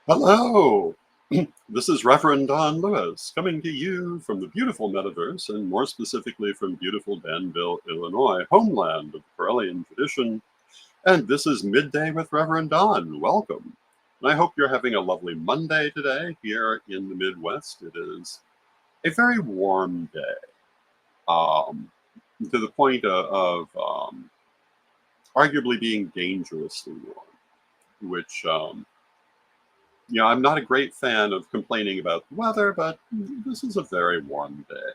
Hello, this is Reverend Don Lewis coming to you from the beautiful metaverse, and more specifically from beautiful Danville, Illinois, homeland of the Corellian tradition. And this is Midday with Reverend Don. Welcome. And I hope you're having a lovely Monday today here in the Midwest. It is a very warm day, um, to the point of arguably being dangerously warm, which I'm not a great fan of complaining about the weather, but this is a very warm day.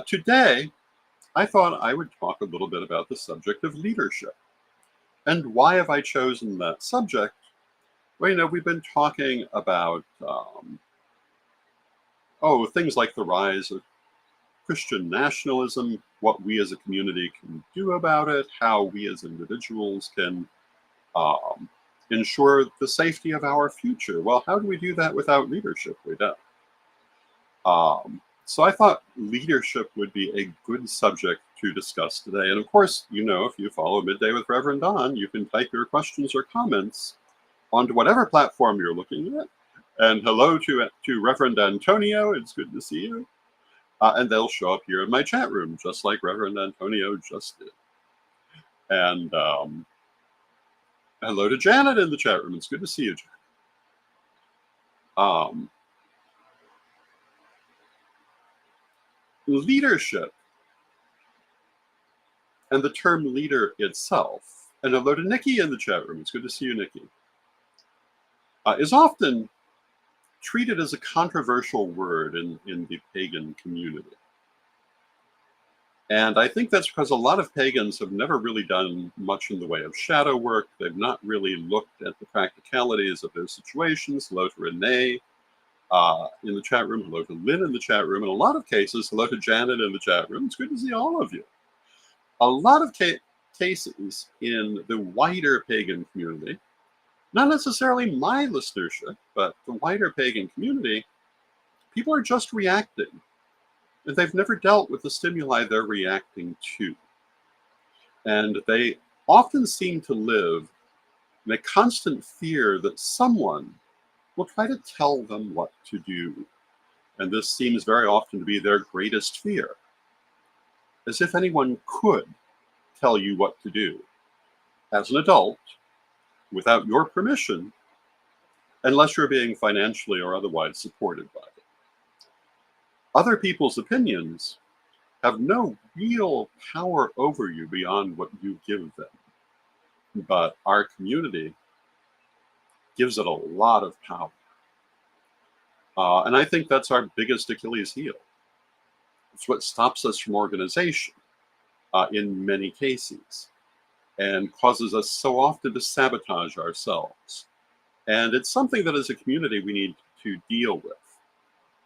Today, I thought I would talk a little bit about the subject of leadership. And why have I chosen that subject? Well, we've been talking about, things like the rise of Christian nationalism, what we as a community can do about it, how we as individuals can um, ensure the safety of our future. Well, how do we do that without leadership? We don't. So I thought leadership would be a good subject to discuss today. And of course, if you follow Midday with Reverend Don, you can type your questions or comments onto whatever platform you're looking at. And hello to Reverend Antonio. It's good to see you. And they'll show up here in my chat room, just like Reverend Antonio just did. And hello to Janet in the chat room. It's good to see you, Janet. Leadership and the term leader itself, and hello to Nikki in the chat room. It's good to see you, Nikki, is often treated as a controversial word in the pagan community. And I think that's because a lot of pagans have never really done much in the way of shadow work. They've not really looked at the practicalities of their situations. Hello to Renee in the chat room. Hello to Lynn in the chat room. In a lot of cases, hello to Janet in the chat room. It's good to see all of you. A lot of cases in the wider pagan community, not necessarily my listenership, but the wider pagan community, people are just reacting. And they've never dealt with the stimuli they're reacting to. And they often seem to live in a constant fear that someone will try to tell them what to do. And this seems very often to be their greatest fear. As if anyone could tell you what to do as an adult without your permission, unless you're being financially or otherwise supported by it. Other people's opinions have no real power over you beyond what you give them. But our community gives it a lot of power. And I think that's our biggest Achilles heel. It's what stops us from organization in many cases and causes us so often to sabotage ourselves. And it's something that as a community we need to deal with.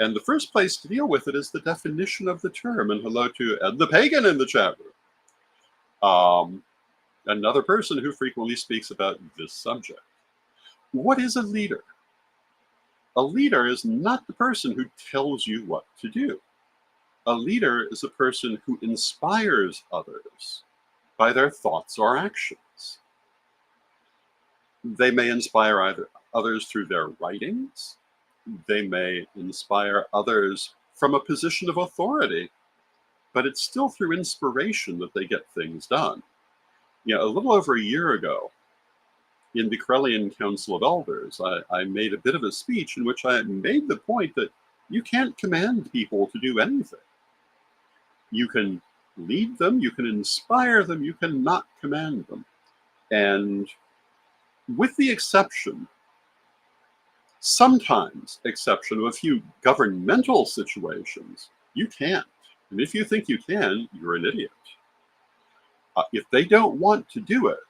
And the first place to deal with it is the definition of the term. And hello to Ed the Pagan in the chat room. Another person who frequently speaks about this subject. What is a leader? A leader is not the person who tells you what to do. A leader is a person who inspires others by their thoughts or actions. They may inspire others through their writings. They may inspire others from a position of authority, but it's still through inspiration that they get things done. A little over a year ago, in the Corellian Council of Elders, I made a bit of a speech in which I made the point that you can't command people to do anything. You can lead them, you can inspire them, you cannot command them. And with the sometimes exception of a few governmental situations, you can't. And if you think you can, you're an idiot. If they don't want to do it,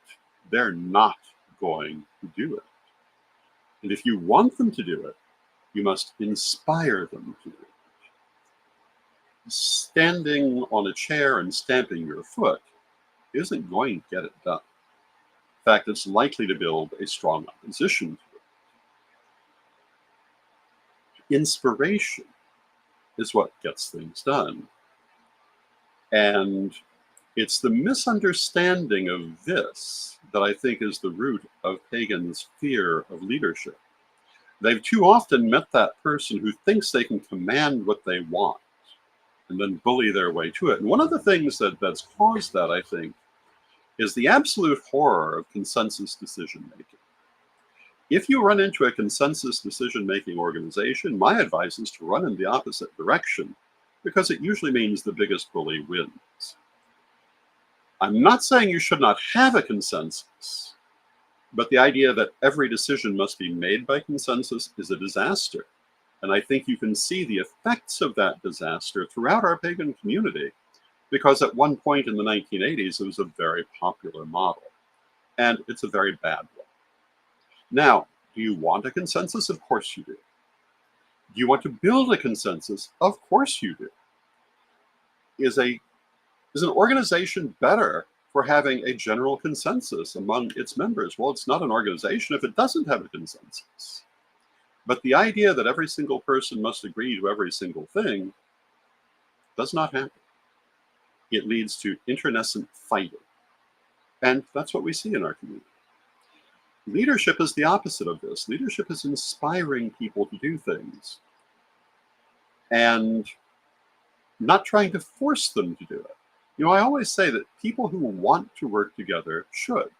they're not going to do it. And if you want them to do it, you must inspire them to do it. Standing on a chair and stamping your foot isn't going to get it done. In fact, it's likely to build a strong opposition to it. Inspiration is what gets things done. And it's the misunderstanding of this that I think is the root of pagans' fear of leadership. They've too often met that person who thinks they can command what they want and then bully their way to it. And one of the things that's caused that, I think, is the absolute horror of consensus decision making. If you run into a consensus decision making organization, my advice is to run in the opposite direction because it usually means the biggest bully wins. I'm not saying you should not have a consensus, but the idea that every decision must be made by consensus is a disaster. And I think you can see the effects of that disaster throughout our pagan community, because at one point in the 1980s, it was a very popular model. And it's a very bad one. Now, do you want a consensus? Of course you do. Do you want to build a consensus? Of course you do. Is an organization better for having a general consensus among its members? Well, it's not an organization if it doesn't have a consensus. But the idea that every single person must agree to every single thing does not happen. It leads to internecine fighting. And that's what we see in our community. Leadership is the opposite of this. Leadership is inspiring people to do things and not trying to force them to do it. You know, I always say that people who want to work together should.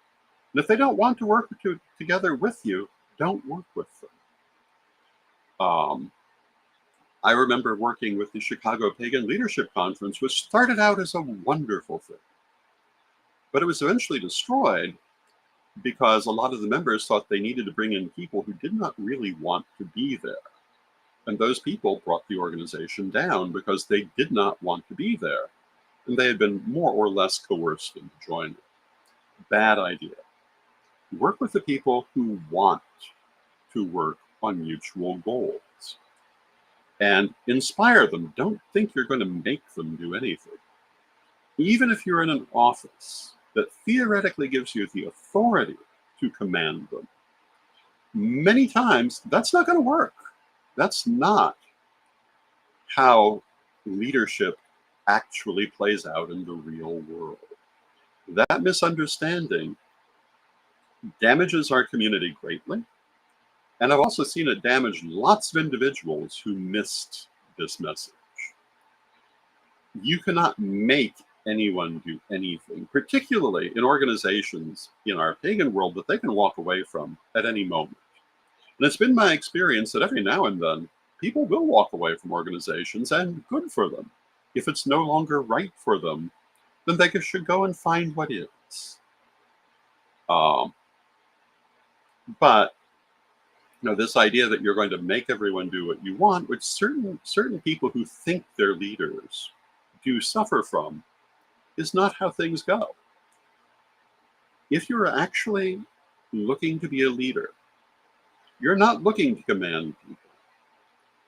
And if they don't want to work together with you, don't work with them. I remember working with the Chicago Pagan Leadership Conference, which started out as a wonderful thing. But it was eventually destroyed because a lot of the members thought they needed to bring in people who did not really want to be there. And those people brought the organization down because they did not want to be there. And they had been more or less coerced into joining. Bad idea. Work with the people who want to work on mutual goals. And inspire them. Don't think you're going to make them do anything. Even if you're in an office that theoretically gives you the authority to command them, many times that's not going to work. That's not how leadership actually plays out in the real world. That misunderstanding damages our community greatly. And I've also seen it damage lots of individuals who missed this message. You cannot make anyone do anything, particularly in organizations in our pagan world that they can walk away from at any moment. And it's been my experience that every now and then, people will walk away from organizations, and good for them. If it's no longer right for them, then they should go and find what is. But you know, this idea that you're going to make everyone do what you want, which certain people who think they're leaders do suffer from, is not how things go. If you're actually looking to be a leader, you're not looking to command people.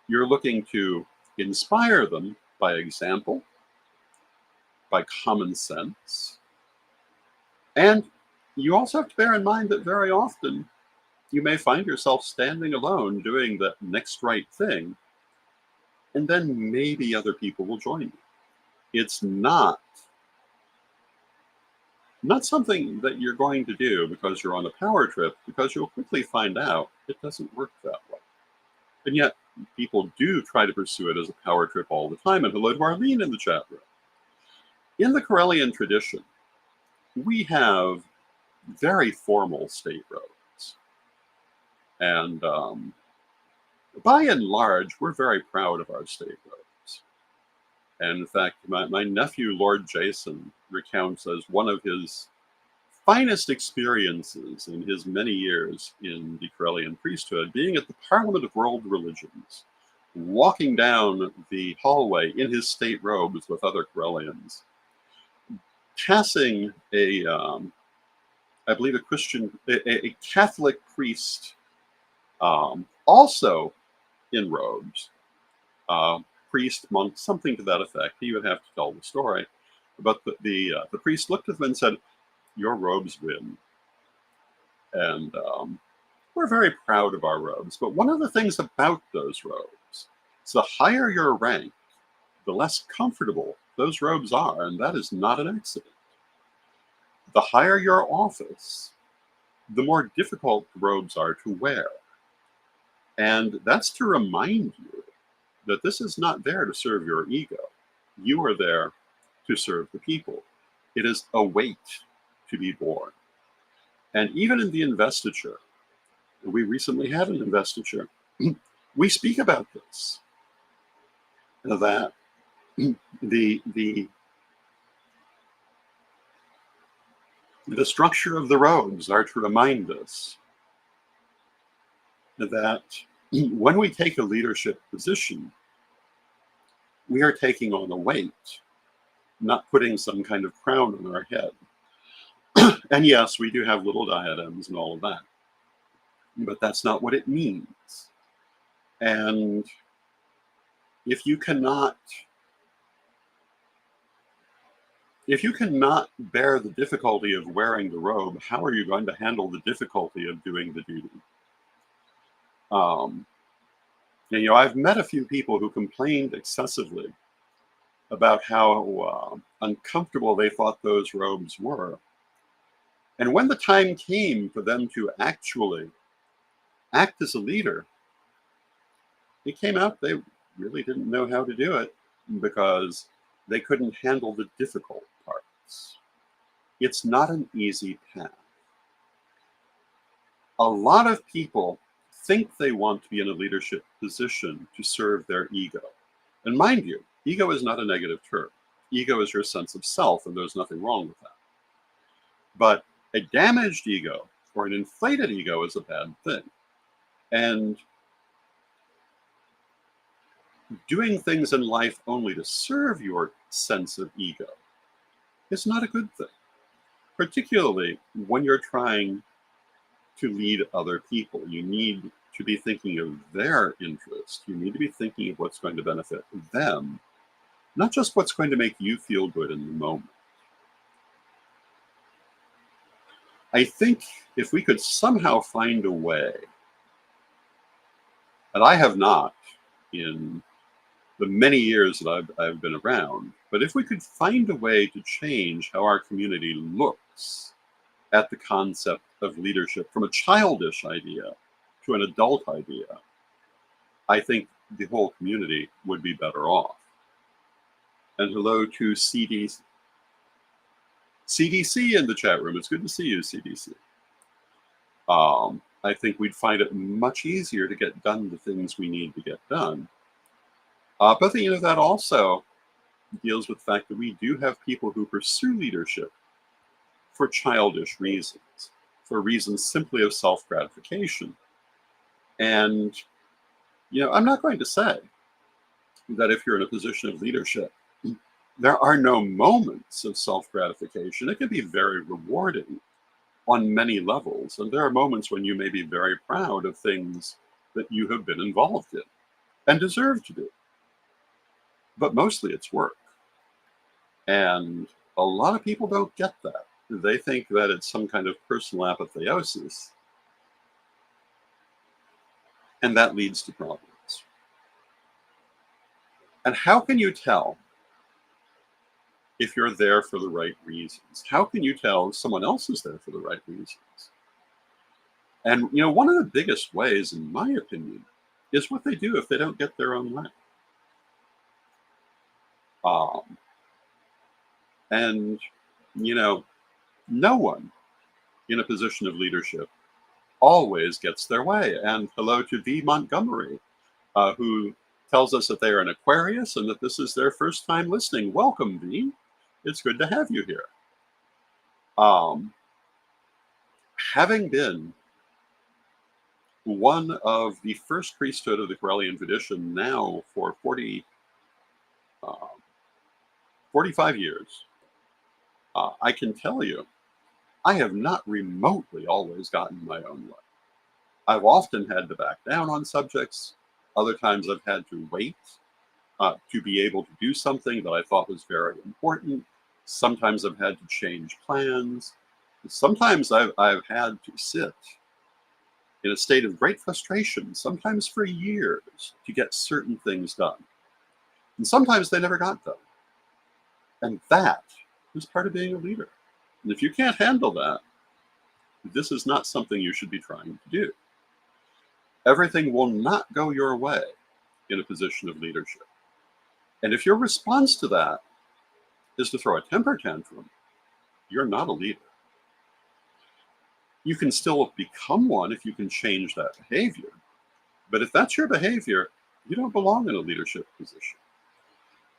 You're looking to inspire them by example, by common sense. And you also have to bear in mind that very often you may find yourself standing alone doing the next right thing, and then maybe other people will join you. It's not something that you're going to do because you're on a power trip, because you'll quickly find out it doesn't work that way. And yet, people do try to pursue it as a power trip all the time. And hello to Arlene in the chat room. In the Karelian tradition, we have very formal state roads. And by and large, we're very proud of our state roads. And in fact, my nephew, Lord Jason, recounts as one of his finest experiences in his many years in the Karelian priesthood, being at the Parliament of World Religions, walking down the hallway in his state robes with other Karelians, passing I believe a Catholic priest, also in robes, priest, monk, something to that effect. He would have to tell the story. But the priest looked at them and said, "Your robes win." And we're very proud of our robes. But one of the things about those robes is the higher your rank, the less comfortable those robes are. And that is not an accident. The higher your office, the more difficult the robes are to wear. And that's to remind you that this is not there to serve your ego. You are there to serve the people. It is a weight to be borne. And even in the investiture, we recently had an investiture, we speak about this, that the structure of the robes are to remind us that when we take a leadership position, we are taking on a weight, not putting some kind of crown on our head. And yes, we do have little diadems and all of that, but that's not what it means. And if you cannot bear the difficulty of wearing the robe, how are you going to handle the difficulty of doing the duty? And, I've met a few people who complained excessively about how uncomfortable they thought those robes were. And when the time came for them to actually act as a leader, it came out they really didn't know how to do it because they couldn't handle the difficult parts. It's not an easy path. A lot of people think they want to be in a leadership position to serve their ego. And mind you, ego is not a negative term. Ego is your sense of self, and there's nothing wrong with that. But a damaged ego or an inflated ego is a bad thing. And doing things in life only to serve your sense of ego is not a good thing, particularly when you're trying to lead other people. You need to be thinking of their interest. You need to be thinking of what's going to benefit them, not just what's going to make you feel good in the moment. I think if we could somehow find a way, and I have not in the many years that I've been around, but if we could find a way to change how our community looks at the concept of leadership from a childish idea to an adult idea, I think the whole community would be better off. And hello to CDC in the chat room. It's good to see you, CDC. I think we'd find it much easier to get done the things we need to get done. But that also deals with the fact that we do have people who pursue leadership for childish reasons, for reasons simply of self-gratification. And, I'm not going to say that if you're in a position of leadership, there are no moments of self-gratification. It can be very rewarding on many levels. And there are moments when you may be very proud of things that you have been involved in and deserve to do. But mostly it's work. And a lot of people don't get that. They think that it's some kind of personal apotheosis. And that leads to problems. And how can you tell if you're there for the right reasons? How can you tell if someone else is there for the right reasons? And, one of the biggest ways, in my opinion, is what they do if they don't get their own way. And, no one in a position of leadership always gets their way. And hello to V. Montgomery, who tells us that they are an Aquarius and that this is their first time listening. Welcome, V. It's good to have you here. Having been one of the first priesthood of the Corellian tradition now for 45 years, I can tell you, I have not remotely always gotten my own way. I've often had to back down on subjects. Other times I've had to wait to be able to do something that I thought was very important. Sometimes I've had to change plans. Sometimes I've had to sit in a state of great frustration, sometimes for years, to get certain things done. And sometimes they never got done. And that is part of being a leader. And if you can't handle that, this is not something you should be trying to do. Everything will not go your way in a position of leadership. And if your response to that is to throw a temper tantrum, you're not a leader. You can still become one if you can change that behavior. But if that's your behavior, you don't belong in a leadership position.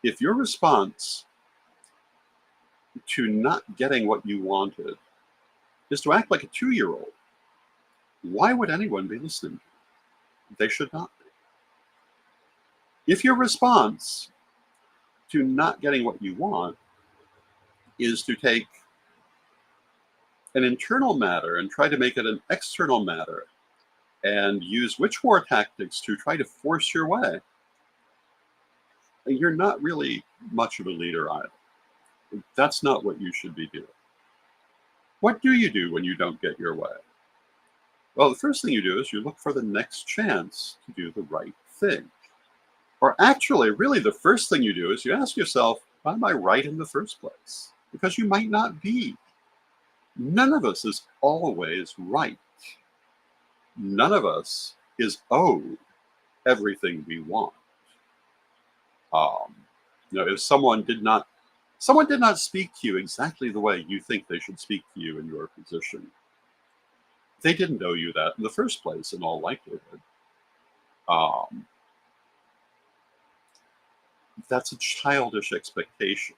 If your response to not getting what you wanted is to act like a 2-year-old, why would anyone be listening? They should not be. If your response to not getting what you want is to take an internal matter and try to make it an external matter and use witch war tactics to try to force your way, you're not really much of a leader either. That's not what you should be doing. What do you do when you don't get your way? Well, the first thing you do is you look for the next chance to do the right thing. Or actually, really, the first thing you do is you ask yourself, am I right in the first place? Because you might not be. None of us is always right. None of us is owed everything we want. Um, if someone did not speak to you exactly the way you think they should speak to you in your position, they didn't owe you that in the first place, in all likelihood. That's a childish expectation.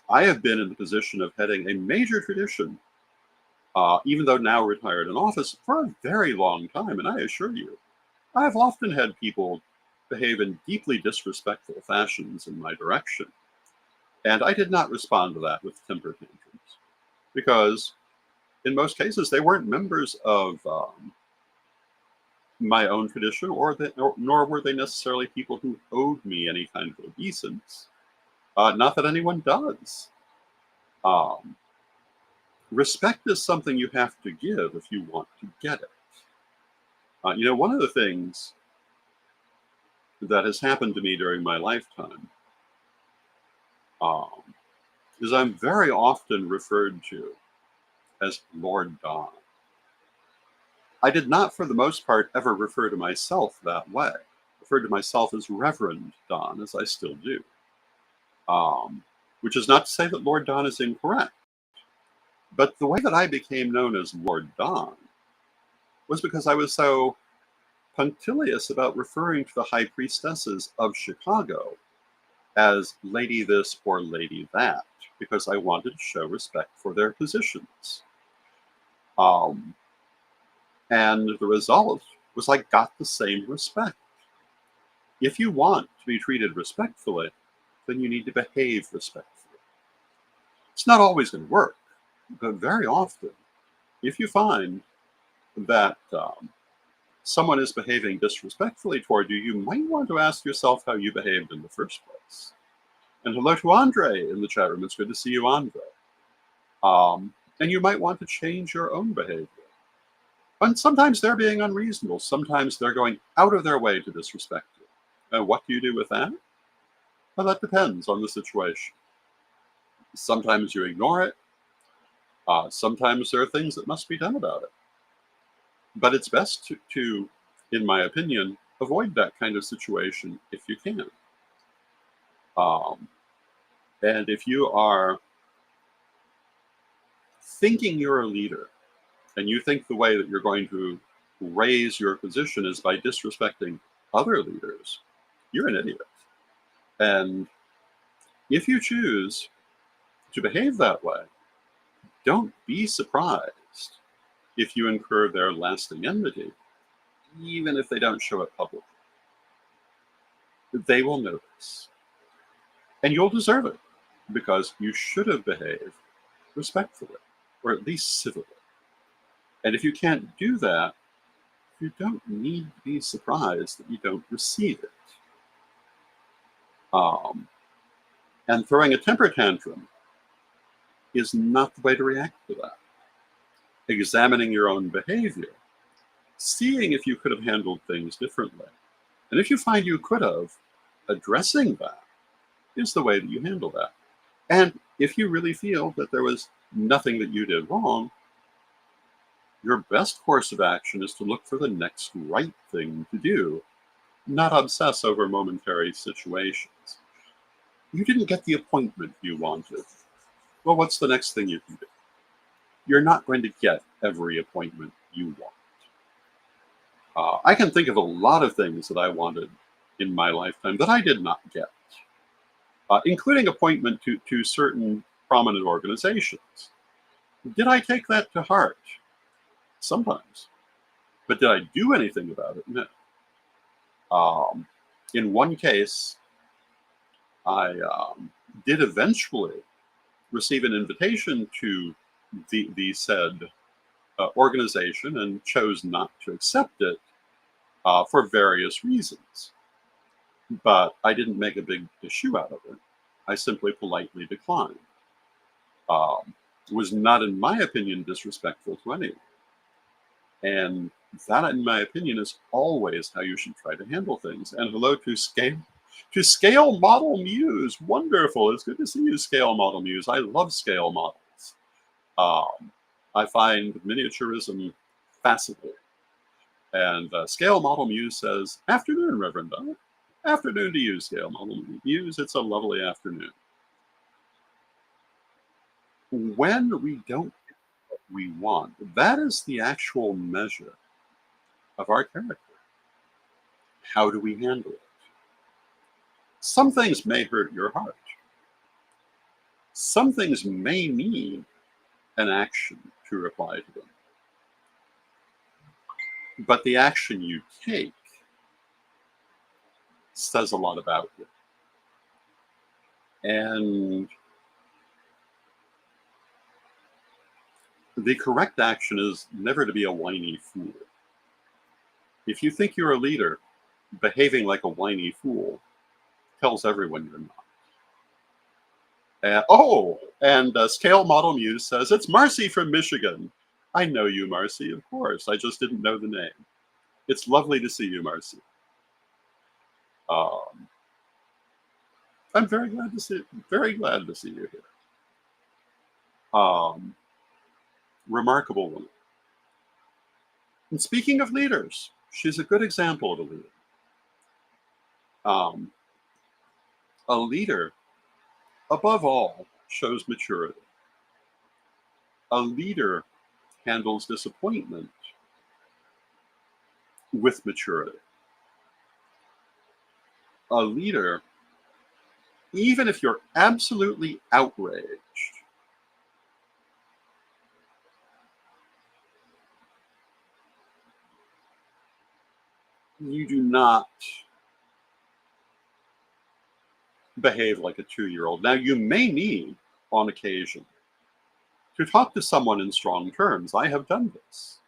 I have been in the position of heading a major tradition, even though now retired in office, for a very long time. And I assure you, I've often had people behave in deeply disrespectful fashions in my direction. And I did not respond to that with temper tantrums, because in most cases, they weren't members of my own tradition, nor were they necessarily people who owed me any kind of obeisance. Not that anyone does. Um, Respect is something you have to give if you want to get it. One of the things that has happened to me during my lifetime um, is I'm very often referred to as Lord Don. I did not, for the most part, ever refer to myself that way. I referred to myself as Reverend Don, as I still do. Which is not to say that Lord Don is incorrect. But the way that I became known as Lord Don was because I was so punctilious about referring to the high priestesses of Chicago as Lady this or Lady that, because I wanted to show respect for their positions. And the result was I got the same respect. If you want to be treated respectfully, then you need to behave respectfully. It's not always going to work, but very often, if you find that someone is behaving disrespectfully toward you, you might want to ask yourself how you behaved in the first place. And hello to Andre in the chat room. It's good to see you, Andre. And you might want to change your own behavior. And sometimes they're being unreasonable. Sometimes they're going out of their way to disrespect you. And what do you do with that? Well, that depends on the situation. Sometimes you ignore it. Sometimes there are things that must be done about it. But it's best to, in my opinion, avoid that kind of situation if you can. And if you are thinking you're a leader, and you think the way that you're going to raise your position is by disrespecting other leaders, you're an idiot. And if you choose to behave that way, don't be surprised if you incur their lasting enmity, even if they don't show it publicly. They will notice. And you'll deserve it, because you should have behaved respectfully, or at least civilly. And if you can't do that, you don't need to be surprised that you don't receive it. And throwing a temper tantrum is not the way to react to that. Examining your own behavior, seeing if you could have handled things differently. And if you find you could have, addressing that is the way that you handle that. And if you really feel that there was nothing that you did wrong, Your best course of action is to look for the next right thing to do, not obsess over momentary situations. You didn't get the appointment you wanted. Well, what's the next thing you can do? You're not going to get every appointment you want. I can think of a lot of things that I wanted in my lifetime that I did not get, including appointment to certain prominent organizations. Did I take that to heart? Sometimes. But did I do anything about it? No. In one case, I did eventually receive an invitation to the said organization and chose not to accept it for various reasons. But I didn't make a big issue out of it. I simply politely declined. It was not, in my opinion, disrespectful to anyone. And that, in my opinion, is always how you should try to handle things. And hello to Scale Model Muse. Wonderful. It's good to see you, Scale Model Muse. I love scale models. I find miniaturism fascinating. And Scale Model Muse says, afternoon, Reverend Don. Afternoon to you, Scale Model Muse. It's a lovely afternoon. When we don't get what we want, that is the actual measure of our character. How do we handle it? Some things may hurt your heart. Some things may need an action to reply to them. But the action you take says a lot about you. And the correct action is never to be a whiny fool. If you think you're a leader, behaving like a whiny fool tells everyone you're not. And Scale Model Muse says, it's Marcy from Michigan. I know you, Marcy, of course. I just didn't know the name. It's lovely to see you, Marcy. I'm very glad to see you here. Remarkable woman. And speaking of leaders, she's a good example of a leader. A leader, above all, shows maturity. A leader handles disappointment with maturity. A leader, even if you're absolutely outraged, you do not behave like a 2-year-old. Now, you may need, on occasion, to talk to someone in strong terms. I have done this.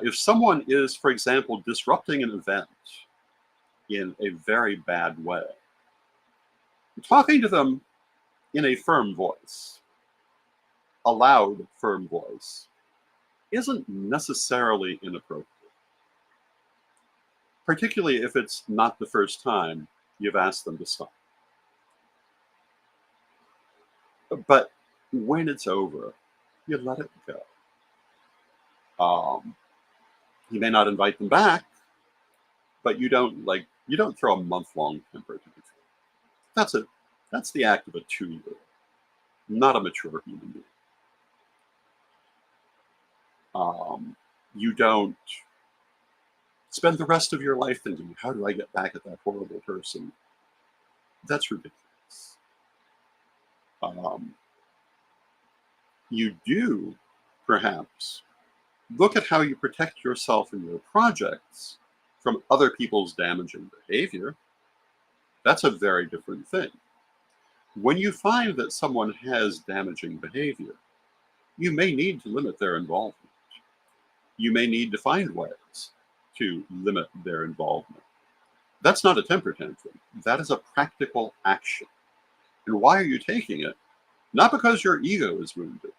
If someone is, for example, disrupting an event in a very bad way, talking to them in a firm voice, a loud, firm voice, isn't necessarily inappropriate. Particularly if it's not the first time you've asked them to stop. But when it's over, you let it go. You may not invite them back, but you don't throw a month-long temper tantrum. That's the act of a 2-year-old, not a mature human being. You don't spend the rest of your life thinking, how do I get back at that horrible person? That's ridiculous. You do, perhaps, look at how you protect yourself and your projects from other people's damaging behavior. That's a very different thing. When you find that someone has damaging behavior, you may need to limit their involvement. You may need to find ways to limit their involvement. That's not a temper tantrum. That is a practical action. And why are you taking it? Not because your ego is wounded,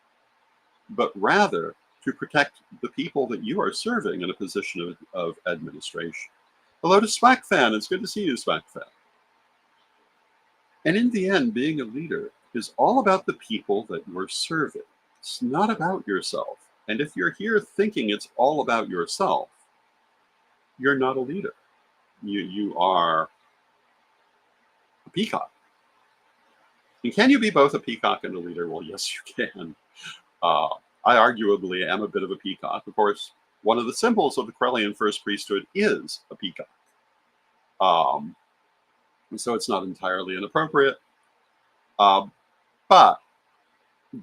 but rather to protect the people that you are serving in a position of administration. Hello to SwackFan. It's good to see you, SwackFan. And in the end, being a leader is all about the people that you're serving. It's not about yourself. And if you're here thinking it's all about yourself, you're not a leader. You are a peacock. And can you be both a peacock and a leader? Well, yes, you can. Uh, I arguably am a bit of a peacock. Of course, one of the symbols of the Corellian first priesthood is a peacock. And so it's not entirely inappropriate. But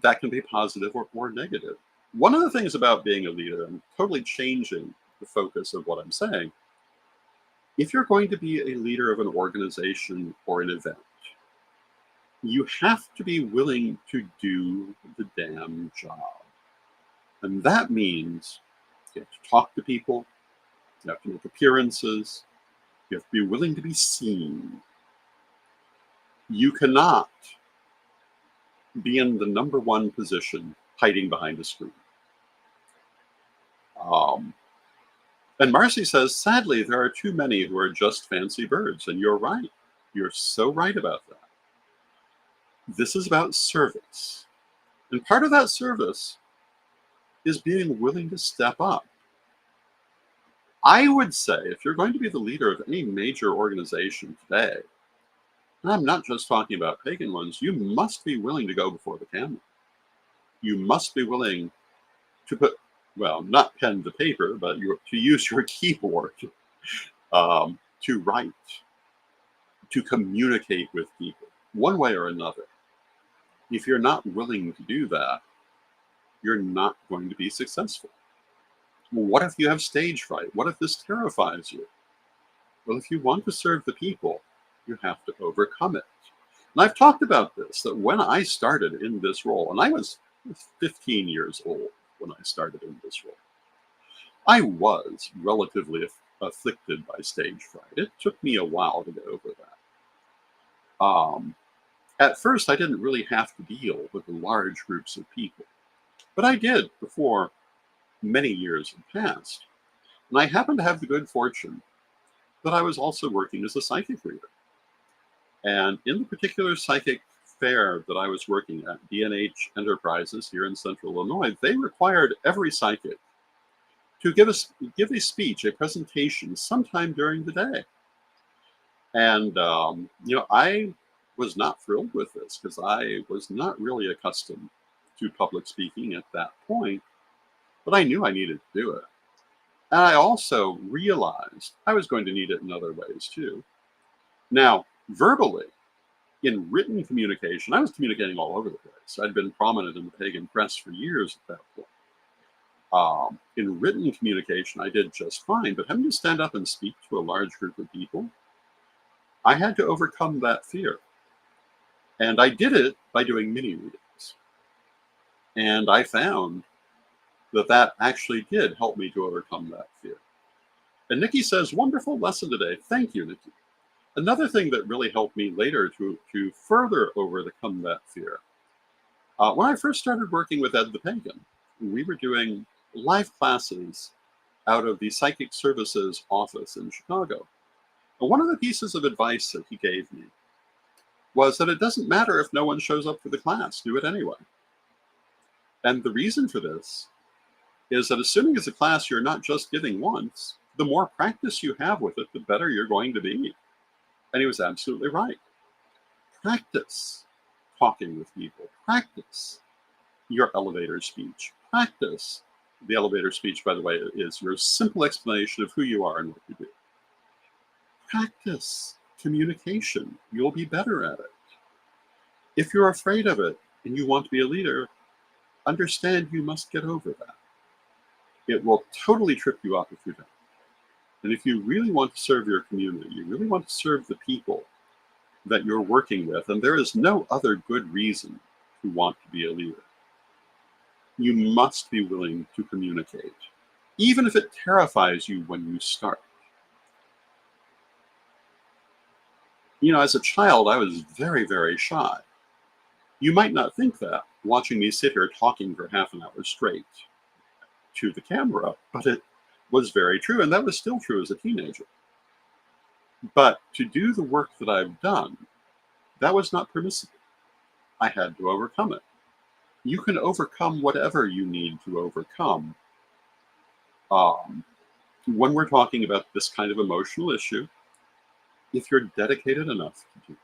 that can be positive or negative. One of the things about being a leader, and totally changing the focus of what I'm saying, if you're going to be a leader of an organization or an event, you have to be willing to do the damn job. And that means you have to talk to people, you have to make appearances, you have to be willing to be seen. You cannot be in the number one position hiding behind a screen. And Marcy says, sadly, there are too many who are just fancy birds. And you're right. You're so right about that. This is about service. And part of that service is being willing to step up. I would say if you're going to be the leader of any major organization today, and I'm not just talking about pagan ones, you must be willing to go before the camera. You must be willing to put, well, not pen to paper, but to use your keyboard to write, to communicate with people, one way or another. If you're not willing to do that, you're not going to be successful. Well, what if you have stage fright? What if this terrifies you? Well, if you want to serve the people, you have to overcome it. And I've talked about this, that when I started in this role, and I was 15 years old when I started in this role, I was relatively afflicted by stage fright. It took me a while to get over that. At first, I didn't really have to deal with large groups of people, but I did before many years had passed. And I happened to have the good fortune that I was also working as a psychic reader. And in the particular psychic fair that I was working at, D&H Enterprises here in Central Illinois, they required every psychic to give a speech, a presentation sometime during the day. And, I was not thrilled with this because I was not really accustomed to public speaking at that point, but I knew I needed to do it. And I also realized I was going to need it in other ways too. Now, verbally, in written communication, I was communicating all over the place. I'd been prominent in the pagan press for years at that point. In written communication, I did just fine, but having to stand up and speak to a large group of people, I had to overcome that fear. And I did it by doing mini readings. And I found that actually did help me to overcome that fear. And Nikki says, wonderful lesson today. Thank you, Nikki. Another thing that really helped me later to further overcome that fear, when I first started working with Ed the Pagan, we were doing live classes out of the Psychic Services office in Chicago. And one of the pieces of advice that he gave me was that it doesn't matter if no one shows up for the class, do it anyway. And the reason for this is that assuming it's a class you're not just giving once, the more practice you have with it, the better you're going to be. And he was absolutely right. Practice talking with people. Practice your elevator speech. Practice. The elevator speech, by the way, is your simple explanation of who you are and what you do. Practice communication. You'll be better at it. If you're afraid of it and you want to be a leader, understand you must get over that. It will totally trip you up if you don't. And if you really want to serve your community, you really want to serve the people that you're working with, and there is no other good reason to want to be a leader, you must be willing to communicate, even if it terrifies you when you start. As a child, I was very, very shy. You might not think that, watching me sit here talking for half an hour straight to the camera, but it was very true, and that was still true as a teenager. But to do the work that I've done, that was not permissible. I had to overcome it. you can overcome whatever you need to overcome. Um, when we're talking about this kind of emotional issue, if you're dedicated enough to do it.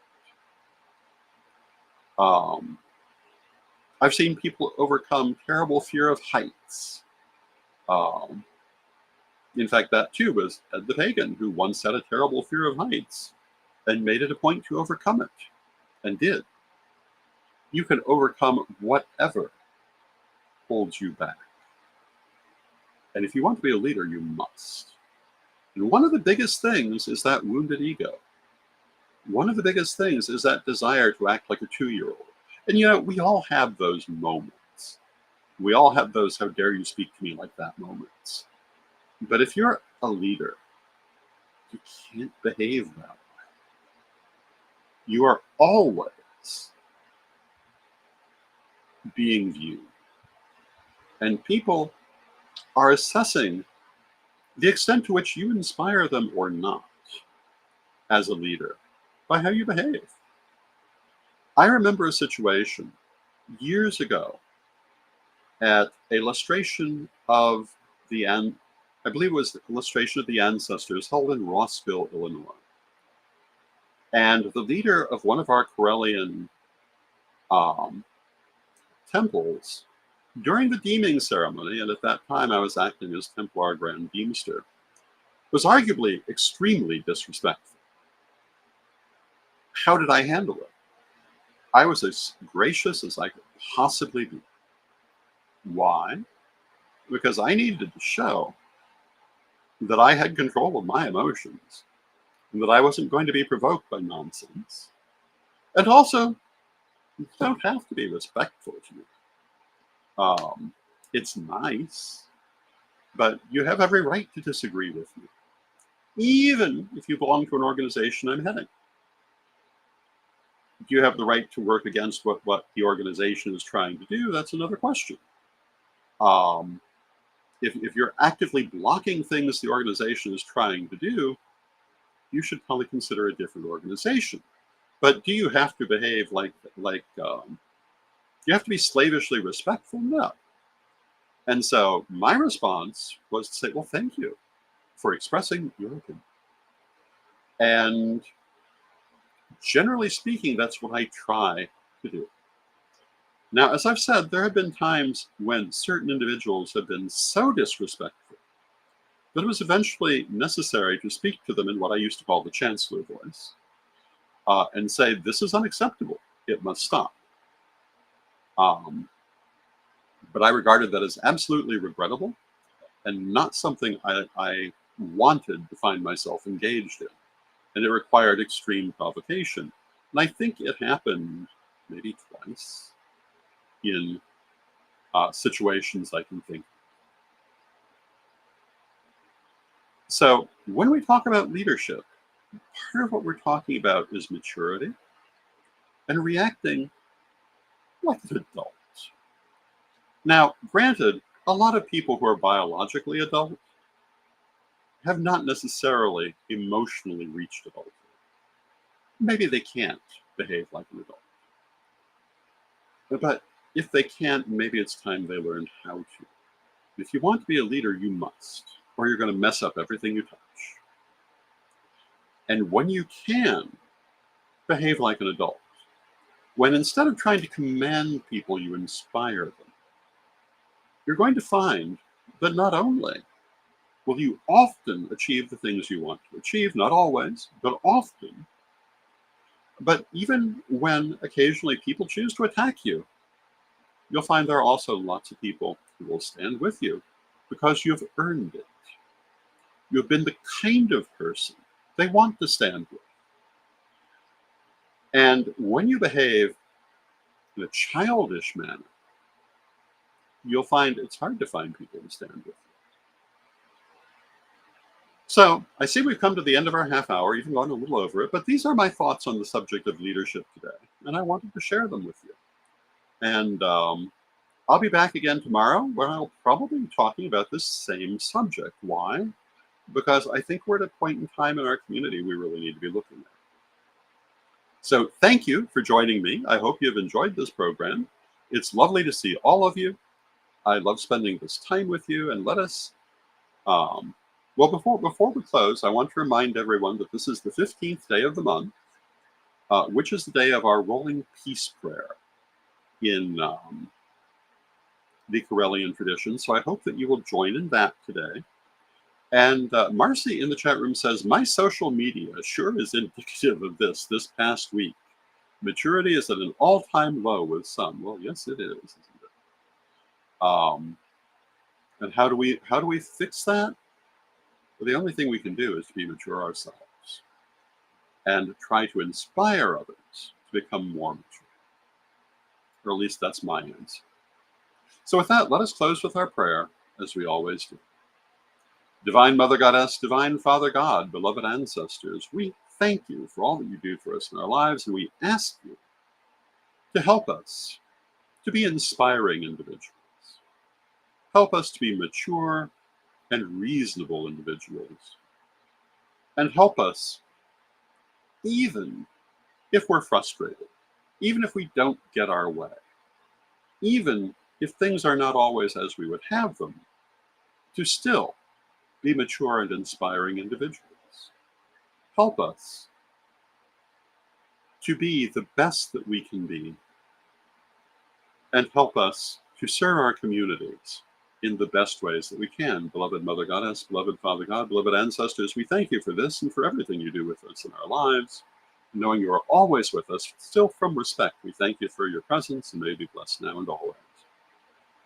I've seen people overcome terrible fear of heights. Um, in fact, that too was Ed the Pagan, who once had a terrible fear of heights and made it a point to overcome it, and did. You can overcome whatever holds you back. And if you want to be a leader, you must. And one of the biggest things is that wounded ego. One of the biggest things is that desire to act like a 2-year-old. And we all have those moments. We all have those "how dare you speak to me like that" moments. But if you're a leader, you can't behave that way. You are always being viewed. And people are assessing the extent to which you inspire them or not as a leader by how you behave. I remember a situation years ago at a illustration of I believe it was the illustration of the ancestors held in Rossville, Illinois. And the leader of one of our Corellian um, temples, during the deeming ceremony, and at that time I was acting as Templar Grand Deemster, was arguably extremely disrespectful. How did I handle it? I was as gracious as I could possibly be. Why? Because I needed to show that I had control of my emotions, and that I wasn't going to be provoked by nonsense. And also, you don't have to be respectful to me. It's nice, but you have every right to disagree with me, even if you belong to an organization I'm heading. You have the right to work against what the organization is trying to do. That's another question. Um, if you're actively blocking things the organization is trying to do, you should probably consider a different organization. But do you have to behave like you have to be slavishly respectful? No. And so my response was to say, well, thank you for expressing your opinion. And generally speaking, that's what I try to do. Now, as I've said, there have been times when certain individuals have been so disrespectful that it was eventually necessary to speak to them in what I used to call the chancellor voice, and say, this is unacceptable. It must stop. But I regarded that as absolutely regrettable and not something I wanted to find myself engaged in. And it required extreme provocation. And I think it happened maybe twice in situations I can think. So when we talk about leadership, part of what we're talking about is maturity and reacting like an adult. Now, granted, a lot of people who are biologically adult have not necessarily emotionally reached adulthood. Maybe they can't behave like an adult. But if they can't, maybe it's time they learned how to. If you want to be a leader, you must, or you're going to mess up everything you touch. And when you can, behave like an adult. When instead of trying to command people, you inspire them, you're going to find that not only will you often achieve the things you want to achieve, not always, but often, but even when occasionally people choose to attack you, you'll find there are also lots of people who will stand with you because you've earned it. You've been the kind of person they want to stand with. And when you behave in a childish manner, you'll find it's hard to find people to stand with you. So I see we've come to the end of our half hour, even gone a little over it, but these are my thoughts on the subject of leadership today, and I wanted to share them with you. And I'll be back again tomorrow, where I'll probably be talking about this same subject. Why? Because I think we're at a point in time in our community we really need to be looking at. So thank you for joining me. I hope you've enjoyed this program. It's lovely to see all of you. I love spending this time with you, and let us um, well, before we close, I want to remind everyone that this is the 15th day of the month, which is the day of our rolling peace prayer in the Corellian tradition. So I hope that you will join in that today. And Marcy in the chat room says, my social media sure is indicative of this past week. Maturity is at an all-time low with some. Well, yes, it is, isn't it? And how do we fix that? Well, the only thing we can do is to be mature ourselves and try to inspire others to become more mature. Or at least that's my answer. So with that, let us close with our prayer, as we always do. Divine Mother Goddess, Divine Father God, beloved ancestors, we thank you for all that you do for us in our lives, and we ask you to help us to be inspiring individuals. Help us to be mature and reasonable individuals. And help us, even if we're frustrated, even if we don't get our way, even if things are not always as we would have them, to still be mature and inspiring individuals. Help us to be the best that we can be, and help us to serve our communities in the best ways that we can. Beloved Mother Goddess, beloved Father God, beloved ancestors, we thank you for this and for everything you do with us in our lives. Knowing you are always with us, still from respect, we thank you for your presence, and may you be blessed now and always.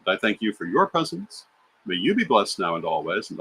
And I thank you for your presence. May you be blessed now and always. And